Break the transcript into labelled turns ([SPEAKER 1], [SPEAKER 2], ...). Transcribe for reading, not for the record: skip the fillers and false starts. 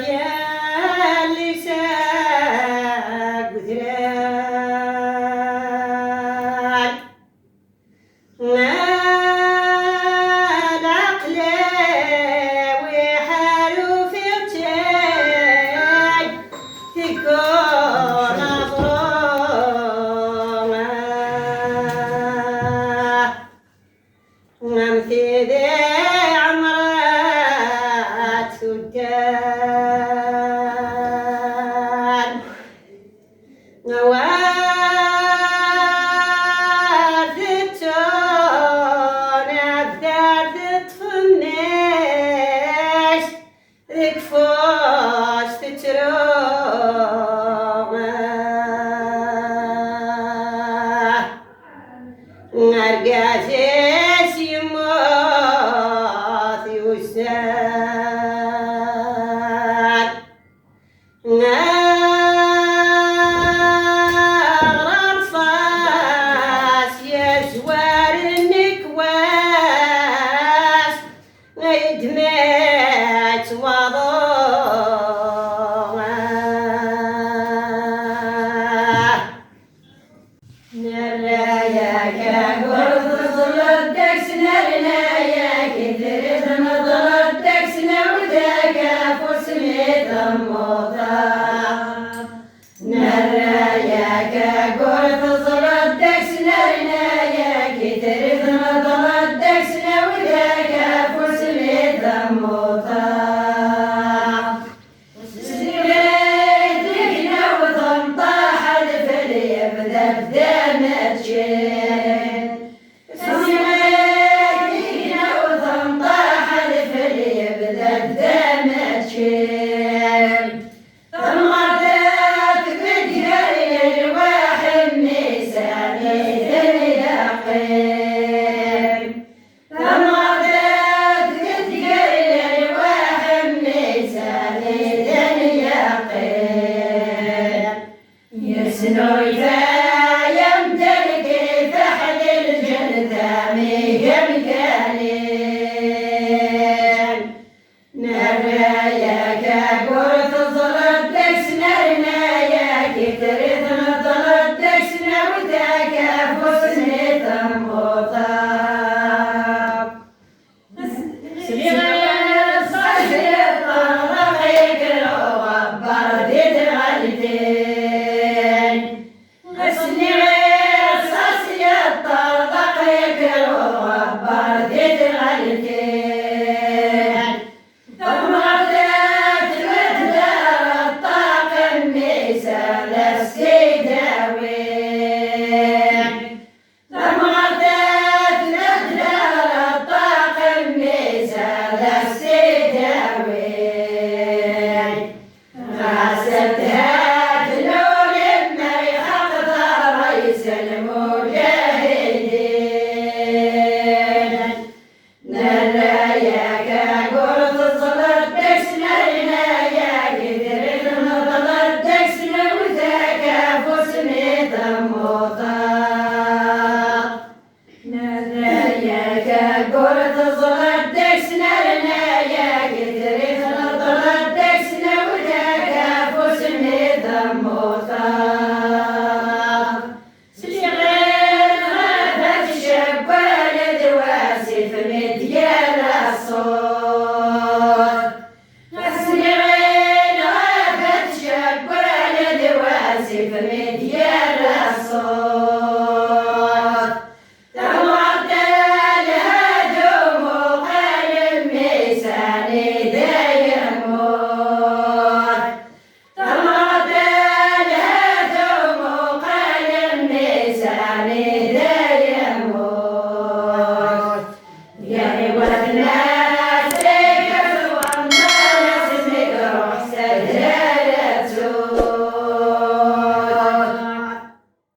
[SPEAKER 1] يا اللي ساق وثران العقل وحالو في رجاي تكون ظلومه مثل عمرات ودان نوازتون أبداد تفنش ذيك فوش تترومه نرقاجيس يموت يوسان نغرر فاس يزوار النكواس يدمعت وضومه نراياك قرض ظلتك سنرناياك درت نظلتك سنوداك فسميت الموضى نراياك قرض ظلتك سنرناياك درت نظلتك سنوداك فسميت الموضى سنيتك نوضم طاح الفلي بدا بدامتشين سنيتك نوضم طاح الفلي بدا بدامتشين